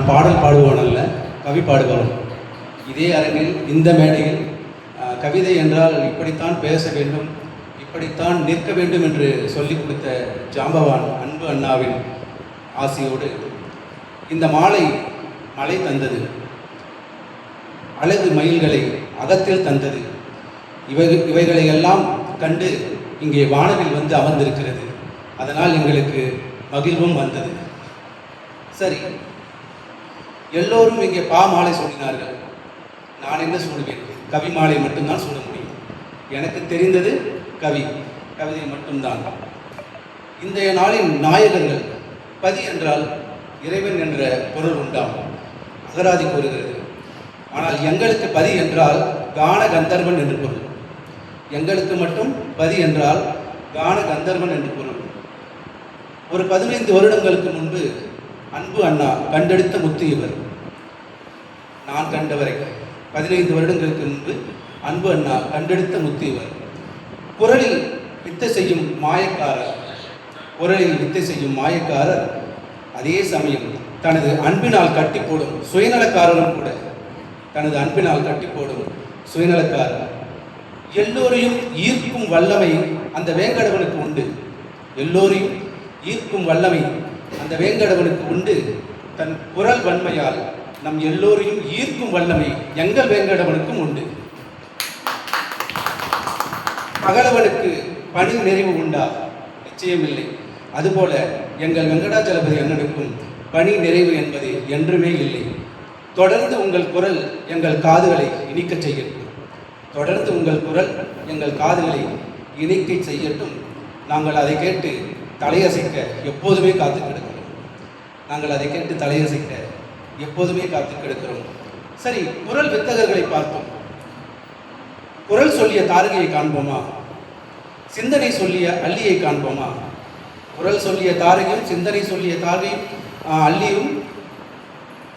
நான் பாடல் பாடுவோன் அல்ல, கவி பாடுபவன். இதே அரங்கில் இந்த மேடையில் கவிதை என்றால் இப்படித்தான் பேச வேண்டும், இப்படித்தான் நிற்க வேண்டும் என்று சொல்லிக் கொடுத்த ஜாம்பவான் அன்பு அண்ணாவின் ஆசையோடு இந்த மாலை மழை தந்தது, அழகு மயில்களை அகத்தில் தந்தது. இவைகளை எல்லாம் கண்டு இங்கே வானவில் வந்து அமர்ந்திருக்கிறது. அதனால் எங்களுக்கு மகிழ்வும் வந்தது. சரி, எல்லோரும் இங்கே மாலை சூடினார்கள். நான் என்ன சூடுவேன்? கவி மாலை மட்டும்தான் சூட முடியும். எனக்கு தெரிந்தது கவிதை மட்டும்தான். இன்றைய நாளின் நாயகர்கள் பதி என்றால் இறைவன் என்ற பொருள் உண்டாம், அகராதி கூறுகிறது. ஆனால் எங்களுக்கு பதி என்றால் கான கந்தர்வன் என்று பொருள். எங்களுக்கு மட்டும் பதி என்றால் கான கந்தர்வன் என்று பொருள். ஒரு 15 வருடங்களுக்கு முன்பு அன்பு அண்ணா கண்டெடுத்த முத்து இவர். நான் கண்டவரை 15 வருடங்களுக்கு முன்பு அன்பு அண்ணா கண்டெடுத்த முத்து இவர். குரலில் வித்தை செய்யும் மாயக்காரர், அதே சமயம் தனது அன்பினால் கட்டி போடும் சுயநலக்காரரும் கூட. தனது அன்பினால் கட்டி போடும் சுயநலக்காரர். எல்லோரையும் ஈர்க்கும் வல்லமை அந்த வேங்கடவனுக்கு உண்டு. எல்லோரையும் ஈர்க்கும் வல்லமை அந்த வேங்கடவனுக்கு உண்டு. தன் குரல் வன்மையால் நம் எல்லோரையும் ஈர்க்கும் வல்லமை எங்கள் வேங்கடவனுக்கும் உண்டு. பகலவனுக்கு பணி நிறைவு உண்டா? நிச்சயமில்லை. அதுபோல எங்கள் வெங்கடாச்சலபதி அண்ணனுக்கும் பணி நிறைவு என்பது என்றுமே இல்லை. தொடர்ந்து உங்கள் குரல் எங்கள் காதுகளை இனிக்கச் செய்யட்டும். தொடர்ந்து உங்கள் குரல் எங்கள் காதுகளை இனிக்க செய்யட்டும். நாங்கள் அதை கேட்டு தலையசைக்க எப்போதுமே காத்து கிடக்கிறோம். சரி, குரல் வித்தகர்களை பார்த்தோம். குரல் சொல்லிய தாரகையை காண்போமா? சிந்தனை சொல்லிய அள்ளியை காண்போமா? குரல் சொல்லிய தாரகையும் சிந்தனை சொல்லிய தாரகையும் அள்ளியும்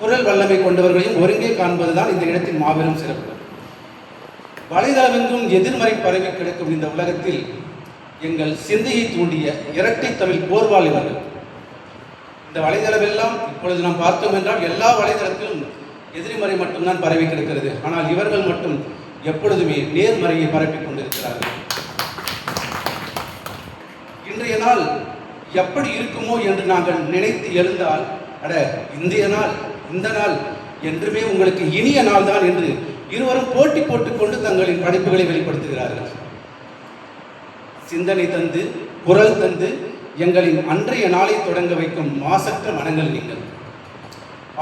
குரல் வல்லமை கொண்டவர்களையும் ஒருங்கே காண்பதுதான் இந்த இடத்தின் மாபெரும் சிறப்பு. வலைதளமெங்கும் எதிர்மறை பரவி கிடக்கும் இந்த உலகத்தில் எங்கள் சிந்தையை தூண்டிய இரட்டை தமிழ் போர்வாள் இவர்கள். இந்த வலைதளமெல்லாம் இப்பொழுது நாம் பார்த்தோம் என்றால் எல்லா வலைதளத்திலும் எதிர்மறை மட்டும்தான் பரவி கிடக்கிறது. ஆனால் இவர்கள் மட்டும் எப்பொழுதுமே நேர்மறையை பரப்பிக் கொண்டிருக்கிறார்கள். இன்றைய நாள் எப்படி இருக்குமோ என்று நாங்கள் நினைத்து எழுந்தால், இந்த நாள் என்றுமே உங்களுக்கு இனிய நாள் தான் என்று இருவரும் போட்டி போட்டுக்கொண்டு தங்களின் படைப்புகளை வெளிப்படுத்துகிறார்கள். சிந்தனை தந்து, குரல் தந்து எங்களின் அன்றைய நாளை தொடங்க வைக்கும் மாசற்ற மனங்கள் நீங்கள்.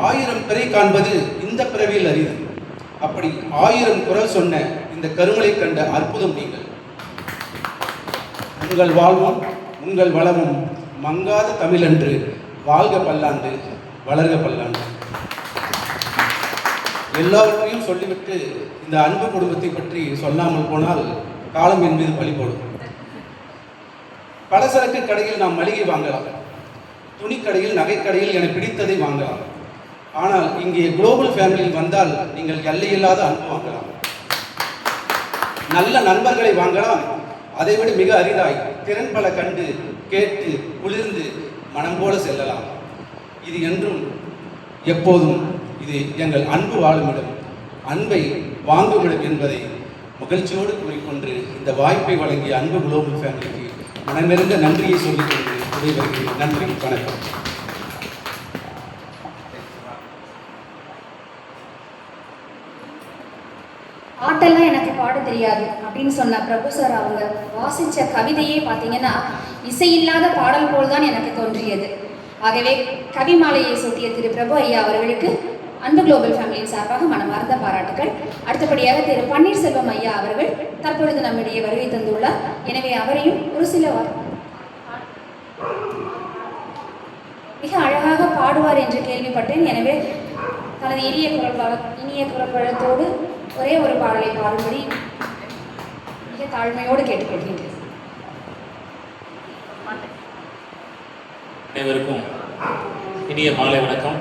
1000 பிறை காண்பது இந்த பிறவியில் அரிது. அப்படி 1000 குரல் சொன்ன இந்த கருமலை கண்ட அற்புதம் நீங்கள். உங்கள் வாழ்வும் உங்கள் வளமும் மங்காத தமிழன்று வாழ்க பல்லாண்டு, வளர்க பல்லாண்டு. எல்லாவற்றையும் சொல்லிவிட்டு இந்த அன்பு குடும்பத்தை பற்றி சொல்லாமல் போனால் காலம் என் மீது பழி போடும். பலசரக்கு கடையில் நாம் மளிகை வாங்கலாம், துணிக்கடையில், நகைக்கடையில் என பிடித்ததை வாங்கலாம். ஆனால் இங்கே குளோபல் ஃபேமிலியில் வந்தால் நீங்கள் எல்லையில்லாத அன்பு வாங்கலாம், நல்ல நண்பர்களை வாங்கலாம். அதைவிட மிக அரிதாய் திறன் பல கண்டு கேட்டு குளிர்ந்து மனம் போல செல்லலாம். இது என்றும் எப்போதும் இது எங்கள் அன்பு வாழுமிடம், அன்பை வாங்குமிடம் என்பதை மகிழ்ச்சியோடு கூறிக்கொண்டு இந்த வாய்ப்பை வழங்கிய அன்பு குளோபல் ஃபேமிலிக்கு மனமிருந்த நன்றியை சொல்லிக்கொண்டு விடைபெறுகிறேன். நன்றி, வணக்கம். பாட்டெல்லாம் எனக்கு பாட தெரியாது அப்படின்னு சொன்ன பிரபு சார் அவங்க வாசித்த கவிதையே பார்த்தீங்கன்னா இசையில்லாத பாடல் போல்தான் எனக்கு தோன்றியது. ஆகவே கவிமாலையை சூட்டிய திரு பிரபு ஐயா அவர்களுக்கு அன்பு குளோபல் ஃபேமிலியின் சார்பாக மனமார்ந்த பாராட்டுகள். அடுத்தபடியாக திரு பன்னீர்செல்வம் ஐயா அவர்கள் தற்பொழுது நம்மிடையே வருகை தந்துள்ளார். எனவே அவரையும் ஒரு சில மிக அழகாக பாடுவார் என்று கேள்விப்பட்டேன். எனவே தனது இனிய குரல் வளத்தோடு ஒரே ஒரு பாடலை பாடும்படி மிக தாழ்மையோடு கேட்டுக்கொள்கின்றேன். அனைவருக்கும் இனிய மாலை வணக்கம்.